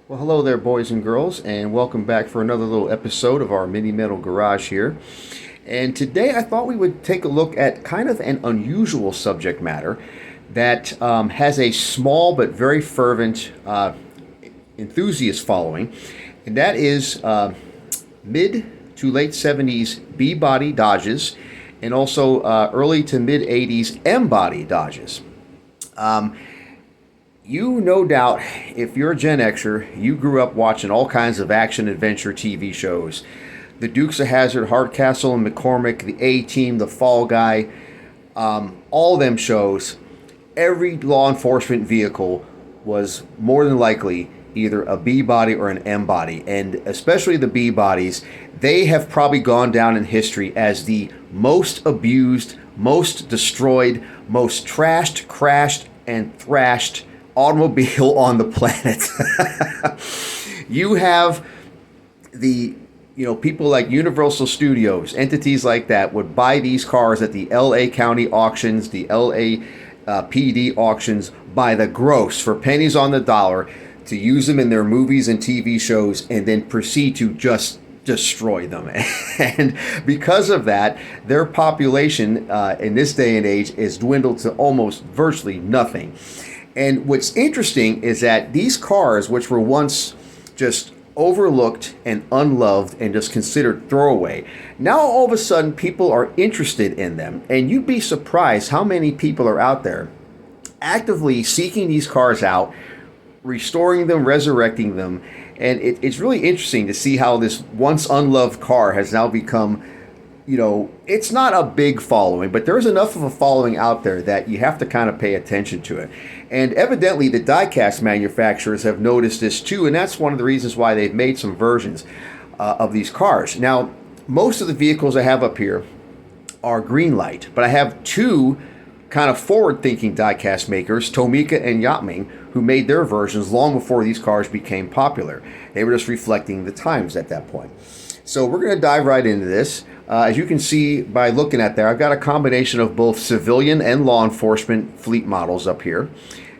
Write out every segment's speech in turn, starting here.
Well, hello there, boys and girls, and welcome back for another little episode of our Mini Metal Garage here. And today I thought we would take a look at kind of an unusual subject matter that has a small but very fervent enthusiast following, and that is mid to late 70s B-body Dodges and also early to mid 80s M-body Dodges. You no doubt, if you're a Gen Xer, you grew up watching all kinds of action adventure TV shows. The Dukes of Hazzard, Hardcastle and McCormick, the A-Team, the Fall Guy, all them shows. Every law enforcement vehicle was more than likely either a B-body or an M-body. And especially the B-bodies, they have probably gone down in history as the most abused, most destroyed, most trashed, crashed, and thrashed automobile on the planet. You have the people like Universal Studios, entities like that would buy these cars at the LA County auctions, the LA PD auctions by the gross for pennies on the dollar to use them in their movies and TV shows and then proceed to just destroy them. And because of that, their population in this day and age is dwindled to almost virtually nothing. And what's interesting is that these cars, which were once just overlooked and unloved and just considered throwaway, now all of a sudden people are interested in them. And you'd be surprised how many people are out there actively seeking these cars out, restoring them, resurrecting them. And it's really interesting to see how this once unloved car has now become, it's not a big following, but there's enough of a following out there that you have to kind of pay attention to it. And evidently the diecast manufacturers have noticed this too, and that's one of the reasons why they've made some versions of these cars. Now, most of the vehicles I have up here are Greenlight, but I have two kind of forward-thinking diecast makers, Tomica and Yatming, who made their versions long before these cars became popular. They were just reflecting the times at that point. So we're going to dive right into this. As you can see by looking at there, I've got a combination of both civilian and law enforcement fleet models up here.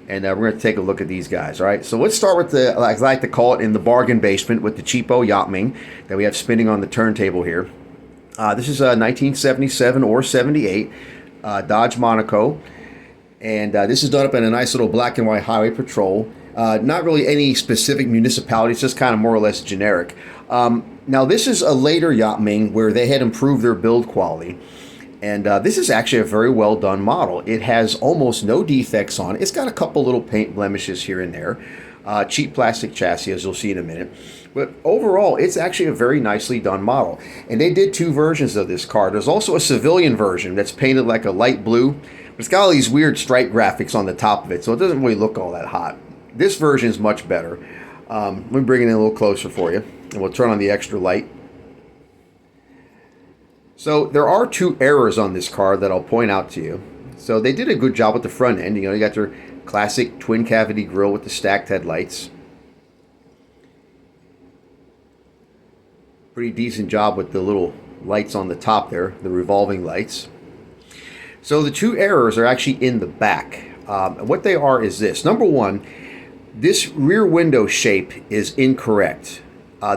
And we're going to take a look at these guys, all right? So let's start with the, I like to call it, in the bargain basement with the cheapo Yatming that we have spinning on the turntable here. This is a 1977 or 78 Dodge Monaco. And this is done up in a nice little black and white highway patrol. Not really any specific municipality, it's just kind of more or less generic. Now this is a later Yatming where they had improved their build quality. And this is actually a very well done model. It has almost no defects on it. It's got a couple little paint blemishes here and there. Cheap plastic chassis, as you'll see in a minute. But overall, it's actually a very nicely done model. And they did two versions of this car. There's also a civilian version that's painted like a light blue. But it's got all these weird stripe graphics on the top of it, so it doesn't really look all that hot. This version is much better. Let me bring it in a little closer for you. And we'll turn on the extra light. So there are two errors on this car that I'll point out to you. So they did a good job with the front end. You got their classic twin cavity grille with the stacked headlights. Pretty decent job with the little lights on the top there, the revolving lights. So the two errors are actually in the back. What they are is this. Number one, this rear window shape is incorrect.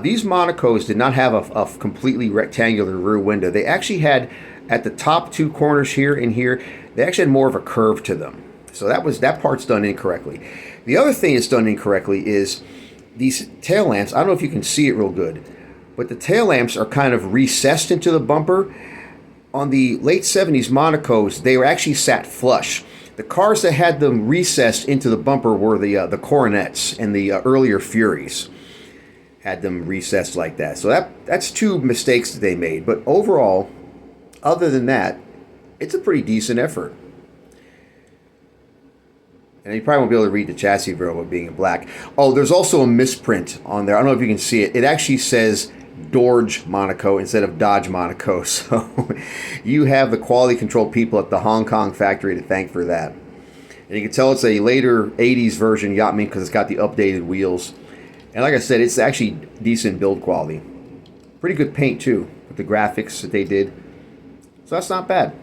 These Monacos did not have a completely rectangular rear window. They actually had, at the top two corners here and here, they actually had more of a curve to them. So that part's done incorrectly. The other thing that's done incorrectly is these tail lamps. I don't know if you can see it real good, but the tail lamps are kind of recessed into the bumper. On the late 70s Monacos, they were actually sat flush. The cars that had them recessed into the bumper were the Coronets and the earlier Furies. Had them recessed like that. So that's two mistakes that they made. But overall, other than that, it's a pretty decent effort. And you probably won't be able to read the chassis very well being in black. Oh, there's also a misprint on there. I don't know if you can see it. It actually says Dodge Monaco instead of Dodge Monaco. So you have the quality control people at the Hong Kong factory to thank for that. And you can tell it's a later 80s version Yatming because it's got the updated wheels. And like I said, it's actually decent build quality. Pretty good paint too, with the graphics that they did. So that's not bad.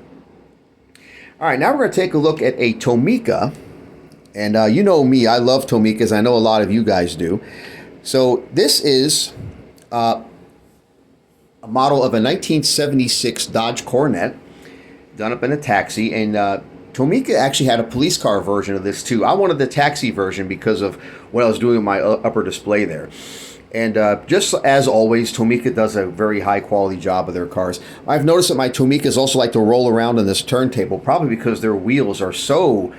All right, now we're going to take a look at a Tomica. And you know me, I love Tomicas. I know a lot of you guys do. So this is a model of a 1976 Dodge Coronet done up in a taxi, and Tomica actually had a police car version of this too. I wanted the taxi version because of what I was doing in my upper display there. And just as always, Tomica does a very high quality job of their cars. I've noticed that my Tomicas also like to roll around on this turntable, probably because their wheels are so,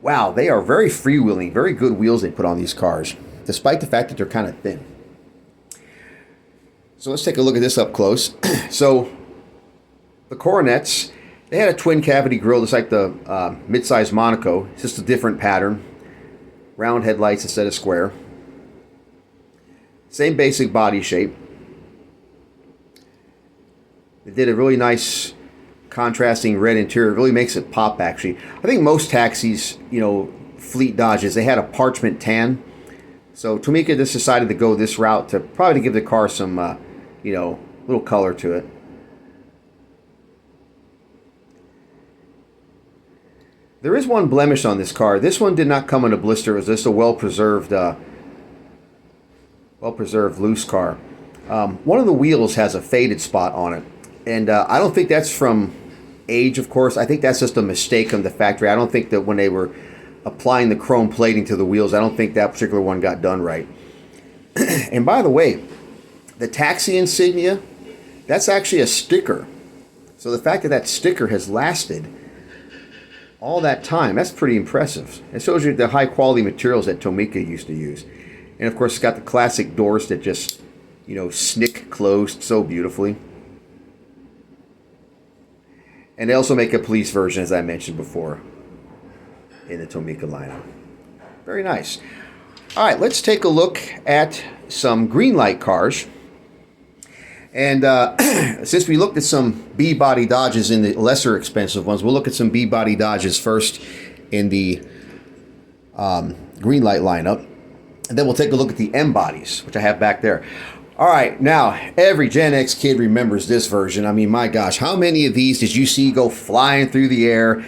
wow, they are very freewheeling, very good wheels they put on these cars, despite the fact that they're kind of thin. So let's take a look at this up close. So the Coronets, they had a twin cavity grille just like the midsize Monaco. It's just a different pattern. Round headlights instead of square. Same basic body shape. They did a really nice contrasting red interior. It really makes it pop, actually. I think most taxis, you know, fleet Dodges, they had a parchment tan. So Tomica just decided to go this route to probably give the car some, you know, little color to it. There is one blemish on this car. This one did not come in a blister. It was just a well-preserved loose car. One of the wheels has a faded spot on it, and I don't think that's from age, of course. I think that's just a mistake on the factory. I don't think that when they were applying the chrome plating to the wheels, I don't think that particular one got done right. And by the way, the taxi insignia, that's actually a sticker. So the fact that that sticker has lasted all that time, that's pretty impressive. It shows you the high quality materials that Tomica used to use. And of course, it's got the classic doors that just, you know, snick closed so beautifully. And they also make a police version, as I mentioned before, in the Tomica lineup. Very nice. All right, let's take a look at some Greenlight cars. And since we looked at some B-body Dodges in the lesser expensive ones, we'll look at some B-body Dodges first in the Greenlight lineup. And then we'll take a look at the M-bodies, which I have back there. All right, now, every Gen X kid remembers this version. I mean, my gosh, how many of these did you see go flying through the air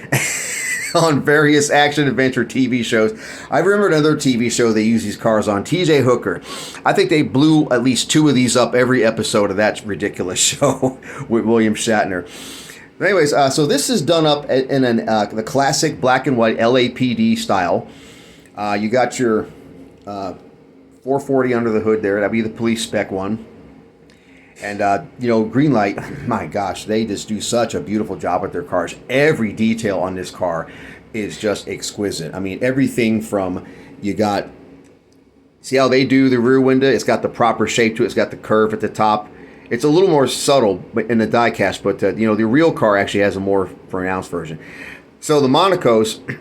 on various action-adventure TV shows? I remember another TV show they used these cars on, TJ Hooker. I think they blew at least 2 of these up every episode of that ridiculous show with William Shatner. But anyways, so this is done up in the classic black and white LAPD style. You got your 440 under the hood there. That'd be the police spec one. And, you know, Greenlight, my gosh, they just do such a beautiful job with their cars. Every detail on this car is just exquisite. I mean, everything from, you got, see how they do the rear window? It's got the proper shape to it. It's got the curve at the top. It's a little more subtle in the die-cast, but, you know, the real car actually has a more pronounced version. So the Monacos,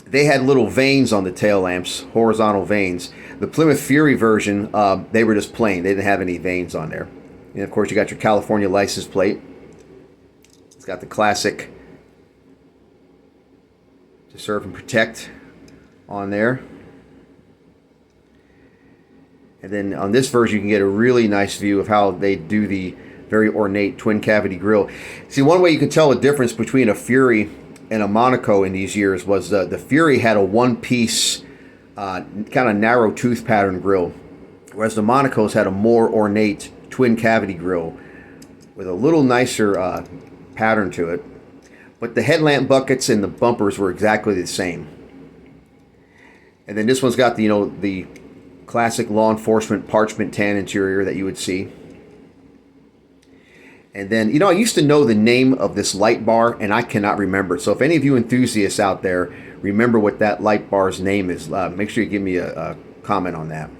they had little veins on the tail lamps, horizontal veins. The Plymouth Fury version, they were just plain. They didn't have any veins on there. And of course, you got your California license plate. It's got the classic "to serve and protect" on there. And then on this version, you can get a really nice view of how they do the very ornate twin cavity grille. See, one way you can tell the difference between a Fury and a Monaco in these years was the Fury had a one-piece kind of narrow tooth pattern grille, whereas the Monacos had a more ornate twin cavity grille with a little nicer pattern to it. But the headlamp buckets and the bumpers were exactly the same. And then this one's got the, you know, the classic law enforcement parchment tan interior that you would see. And then, you know, I used to know the name of this light bar, and I cannot remember it. So if any of you enthusiasts out there remember what that light bar's name is, make sure you give me a comment on that.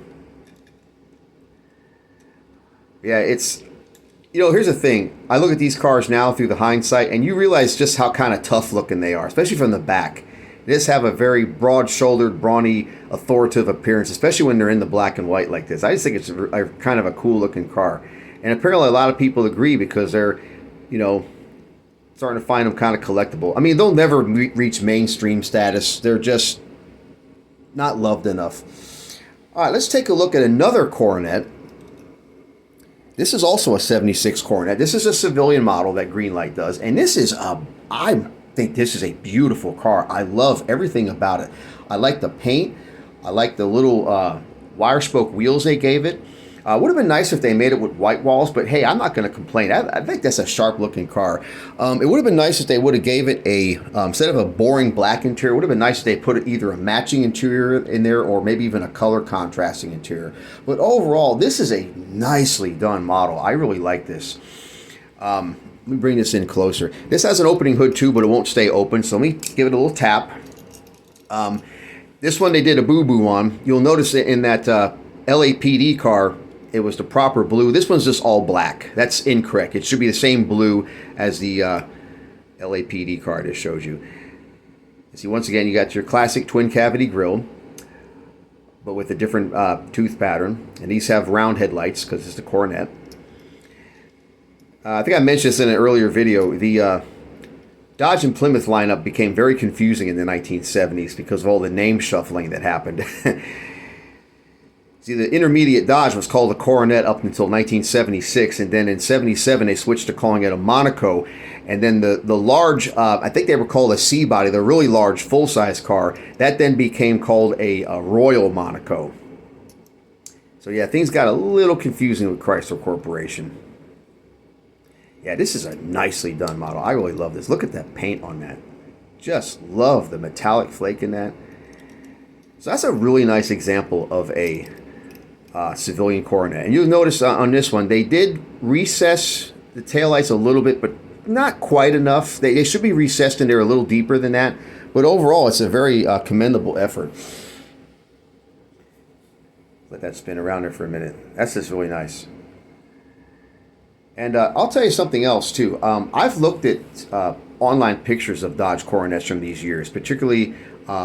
Yeah, it's, you know, here's the thing. I look at these cars now through the hindsight, and you realize just how kind of tough looking they are, especially from the back. They just have a very broad-shouldered, brawny, authoritative appearance, especially when they're in the black and white like this. I just think it's a kind of a cool looking car. And apparently a lot of people agree because they're, you know, starting to find them kind of collectible. I mean, they'll never reach mainstream status. They're just not loved enough. All right, let's take a look at another Coronet. This is also a 76 Coronet. This is a civilian model that Greenlight does. And this is, I think this is a beautiful car. I love everything about it. I like the paint. I like the little wire spoke wheels they gave it. Would have been nice if they made it with white walls, but hey, I'm not going to complain. I think that's a sharp-looking car. It would have been nice if they would have gave it a, instead of a boring black interior, it would have been nice if they put either a matching interior in there or maybe even a color contrasting interior. But overall, this is a nicely done model. I really like this. Let me bring this in closer. This has an opening hood too, but it won't stay open, so let me give it a little tap. This one they did a boo-boo on. You'll notice that in that LAPD car, it was the proper blue. This one's just all black. That's incorrect. It should be the same blue as the LAPD car this shows you. See, once again, you got your classic twin cavity grille, but with a different tooth pattern. And these have round headlights because it's the Coronet. I think I mentioned this in an earlier video. The Dodge and Plymouth lineup became very confusing in the 1970s because of all the name shuffling that happened. See, the intermediate Dodge was called a Coronet up until 1976, and then in 77 they switched to calling it a Monaco, and then the large, I think they were called a C-body, the really large full-size car, that then became called a Royal Monaco. So yeah, things got a little confusing with Chrysler Corporation. Yeah, this is a nicely done model. I really love this. Look at that paint on that. Just love the metallic flake in that. So that's a really nice example of a civilian Coronet. And you'll notice on this one, they did recess the taillights a little bit, but not quite enough. They should be recessed in there a little deeper than that. But overall, it's a very commendable effort. Let that spin around there for a minute. That's just really nice. And I'll tell you something else, too. I've looked at online pictures of Dodge Coronets from these years, particularly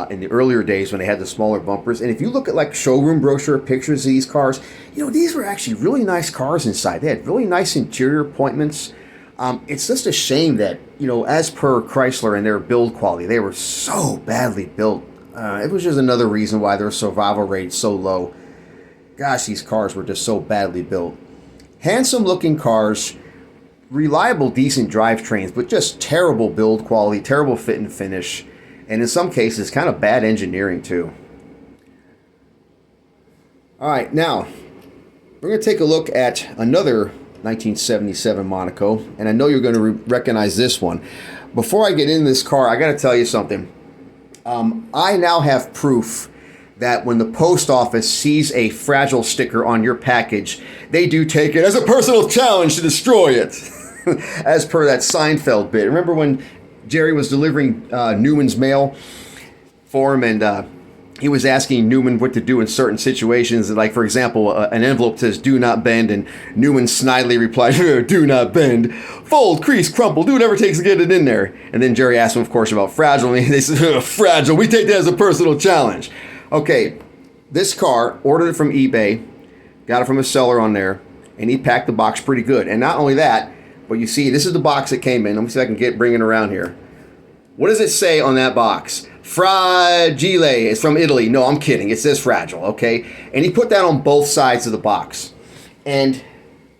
in the earlier days when they had the smaller bumpers. And if you look at like showroom brochure pictures of these cars, you know, these were actually really nice cars inside. They had really nice interior appointments. It's just a shame that, you know, as per Chrysler and their build quality, they were so badly built. It was just another reason why their survival rate is so low. Gosh, these cars were just so badly built. Handsome looking cars, reliable, decent drivetrains, but just terrible build quality, terrible fit and finish. And in some cases, kind of bad engineering, too. All right, now, we're going to take a look at another 1977 Monaco. And I know you're going to recognize this one. Before I get into this car, I got to tell you something. I now have proof that when the post office sees a fragile sticker on your package, they do take it as a personal challenge to destroy it. As per that Seinfeld bit. Remember when Jerry was delivering Newman's mail for him, and he was asking Newman what to do in certain situations. Like, for example, an envelope says, "Do not bend," and Newman snidely replied, "Do not bend. Fold, crease, crumple, do whatever it takes to get it in there." And then Jerry asked him, of course, about fragile, and they said, "Fragile, we take that as a personal challenge." Okay, this car, ordered it from eBay, got it from a seller on there, and he packed the box pretty good. And not only that, but you see, this is the box that came in. Let me see if I can bring it around here. What does it say on that box? Fragile. It's from Italy. No, I'm kidding. It says fragile, okay? And he put that on both sides of the box. And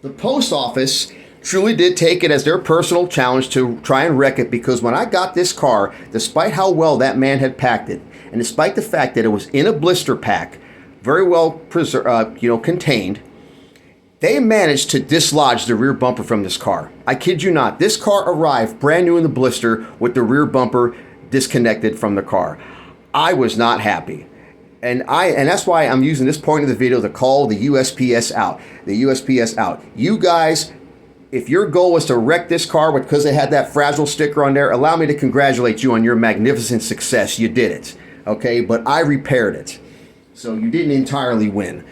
the post office truly did take it as their personal challenge to try and wreck it, because when I got this car, despite how well that man had packed it, and despite the fact that it was in a blister pack, very well contained, they managed to dislodge the rear bumper from this car. I kid you not. This car arrived brand new in the blister with the rear bumper disconnected from the car. I was not happy. And that's why I'm using this point of the video to call the USPS out. The USPS out. You guys, if your goal was to wreck this car because they had that fragile sticker on there, allow me to congratulate you on your magnificent success. You did it. Okay? But I repaired it. So you didn't entirely win.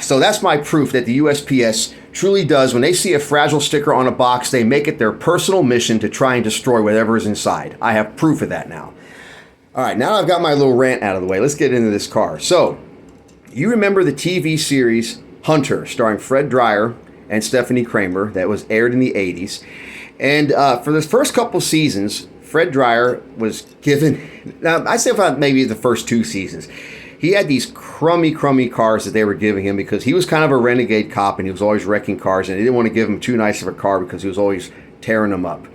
So that's my proof that the USPS truly does. When they see a fragile sticker on a box, they make it their personal mission to try and destroy whatever is inside. I have proof of that now. All right, now I've got my little rant out of the way. Let's get into this car. So, you remember the TV series Hunter, starring Fred Dryer and Stephanie Kramer, that was aired in the 80s. And for the first couple seasons, Fred Dryer was given, now I say about maybe the first 2 seasons, he had these crummy cars that they were giving him because he was kind of a renegade cop and he was always wrecking cars, and they didn't want to give him too nice of a car because he was always tearing them up.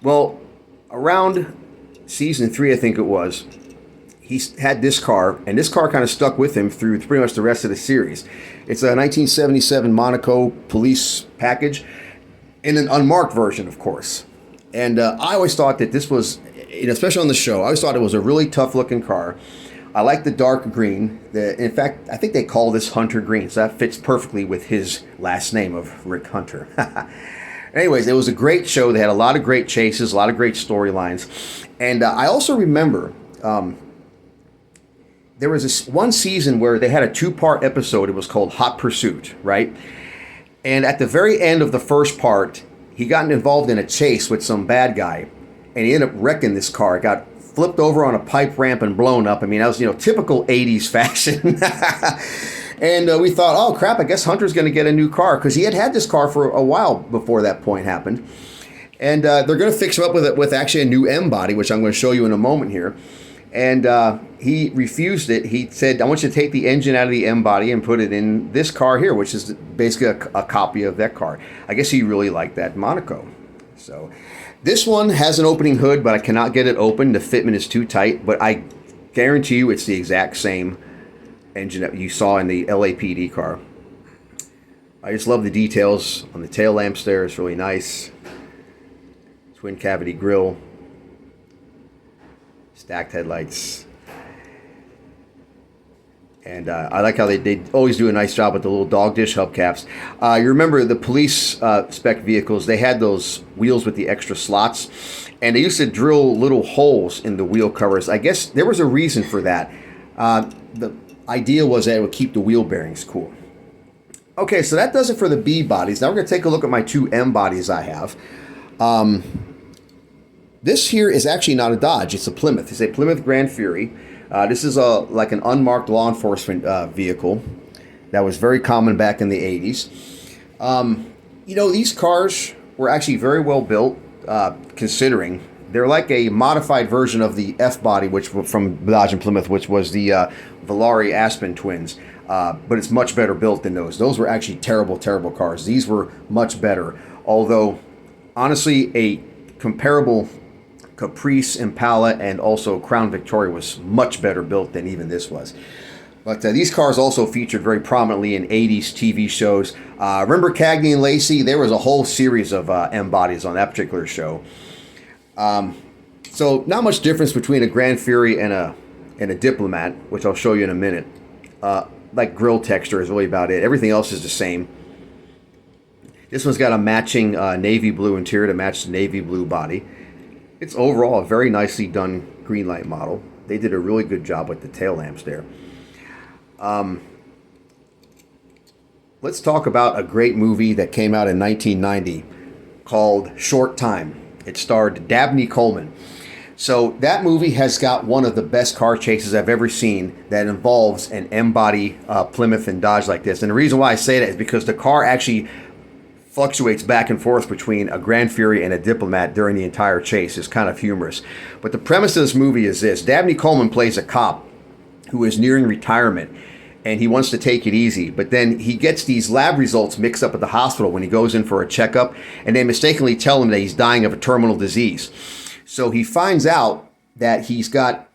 Well, around season 3, I think it was, he's had this car, and this car kind of stuck with him through pretty much the rest of the series. It's a 1977 Monaco police package in an unmarked version, of course. And I always thought that this was, especially on the show, I always thought it was a really tough-looking car. I like the dark green. In fact, I think they call this Hunter Green, so that fits perfectly with his last name of Rick Hunter. Anyways, it was a great show. They had a lot of great chases, a lot of great storylines. And I also remember there was this one season where they had a 2-part episode. It was called Hot Pursuit, right? And at the very end of the first part, he got involved in a chase with some bad guy, and he ended up wrecking this car. It got flipped over on a pipe ramp and blown up. I mean, that was, typical 80s fashion. And we thought, oh, crap, I guess Hunter's going to get a new car, because he had this car for a while before that point happened. And they're going to fix him up with actually a new M-body, which I'm going to show you in a moment here. And he refused it. He said, I want you to take the engine out of the M-body and put it in this car here, which is basically a copy of that car. I guess he really liked that Monaco. So this one has an opening hood, but I cannot get it open. The fitment is too tight, but I guarantee you it's the exact same engine that you saw in the LAPD car. I just love the details on the tail lamps there. It's really nice. Twin cavity grille. Stacked headlights. And I like how they always do a nice job with the little dog dish hubcaps. You remember the police spec vehicles, they had those wheels with the extra slots, and they used to drill little holes in the wheel covers. I guess there was a reason for that. The idea was that it would keep the wheel bearings cool. Okay, so that does it for the B bodies. Now we're going to take a look at my 2 M bodies I have. This here is actually not a Dodge, it's a Plymouth. It's a Plymouth Gran Fury. This is like an unmarked law enforcement vehicle that was very common back in the 80s. These cars were actually very well built, considering. They're like a modified version of the F-body, which from Dodge and Plymouth, which was the Valari Aspen twins. But it's much better built than those. Those were actually terrible, terrible cars. These were much better. Although, honestly, a comparable Caprice, Impala, and also Crown Victoria was much better built than even this was. But these cars also featured very prominently in 80s TV shows. Remember Cagney and Lacey? There was a whole series of M-bodies on that particular show. So not much difference between a Gran Fury and a Diplomat, which I'll show you in a minute. Like grill texture is really about it. Everything else is the same. This one's got a matching navy blue interior to match the navy blue body. It's overall a very nicely done Greenlight model. They did a really good job with the tail lamps there. Let's talk about a great movie that came out in 1990 called Short Time. It starred Dabney Coleman. So that movie has got one of the best car chases I've ever seen that involves an M-body Plymouth and Dodge like this. And the reason why I say that is because the car actually fluctuates back and forth between a Gran Fury and a Diplomat during the entire chase. It's kind of humorous. But the premise of this movie is this. Dabney Coleman plays a cop who is nearing retirement, and he wants to take it easy. But then he gets these lab results mixed up at the hospital when he goes in for a checkup, and they mistakenly tell him that he's dying of a terminal disease. So he finds out that he's got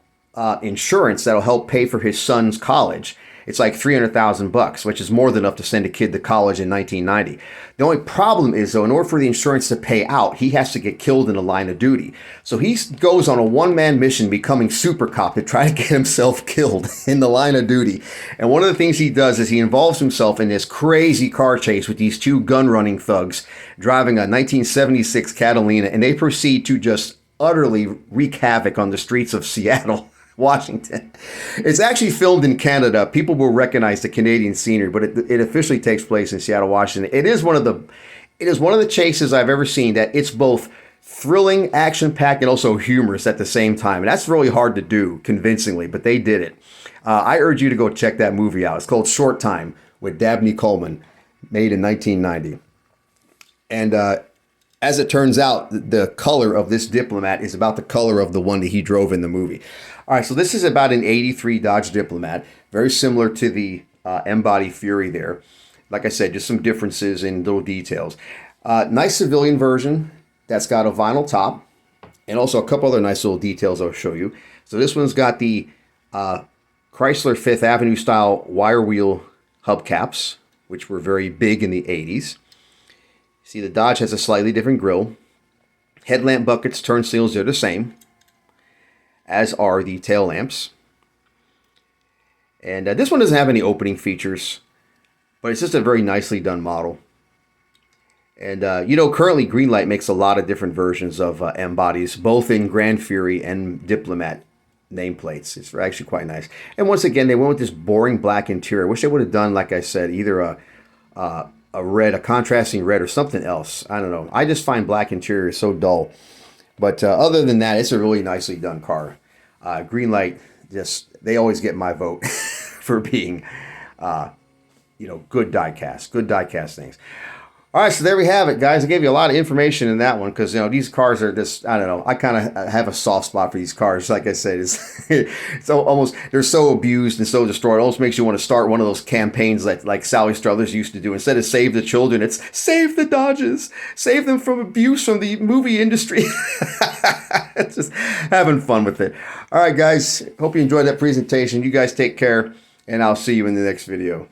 insurance that'll help pay for his son's college. It's like $300,000, which is more than enough to send a kid to college in 1990. The only problem is, though, in order for the insurance to pay out, he has to get killed in the line of duty. So he goes on a one-man mission becoming super cop to try to get himself killed in the line of duty. And one of the things he does is he involves himself in this crazy car chase with these 2 gun-running thugs driving a 1976 Catalina, and they proceed to just utterly wreak havoc on the streets of Seattle, Washington. It's actually filmed in Canada. People will recognize the Canadian scenery, but it officially takes place in Seattle, Washington. It is one of the chases I've ever seen that it's both thrilling, action-packed, and also humorous at the same time. And that's really hard to do convincingly, but they did it. I urge you to go check that movie out. It's called Short Time with Dabney Coleman, made in 1990. And as it turns out, the color of this Diplomat is about the color of the one that he drove in the movie. All right, so this is about an 83 Dodge Diplomat, very similar to the M-body Fury there. Like I said, just some differences in little details. Nice civilian version that's got a vinyl top, and also a couple other nice little details I'll show you. So this one's got the Chrysler Fifth Avenue style wire wheel hubcaps, which were very big in the 80s. See, the Dodge has a slightly different grille. Headlamp buckets, turn seals, they're the same, as are the tail lamps. And this one doesn't have any opening features, but it's just a very nicely done model. And, currently Greenlight makes a lot of different versions of M-bodies, both in Gran Fury and Diplomat nameplates. It's actually quite nice. And once again, they went with this boring black interior. I wish they would have done, like I said, either a red, a contrasting red, or something else. I don't know. I just find black interior so dull. But other than that, it's a really nicely done car. Greenlight, they always get my vote for being, good die-cast things. All right, so there we have it, guys. I gave you a lot of information in that one because, these cars are just, I don't know. I kind of have a soft spot for these cars. Like I said, it's almost, they're so abused and so destroyed. It almost makes you want to start one of those campaigns like Sally Struthers used to do. Instead of save the children, it's save the Dodges. Save them from abuse from the movie industry. It's just having fun with it. All right, guys. Hope you enjoyed that presentation. You guys take care, and I'll see you in the next video.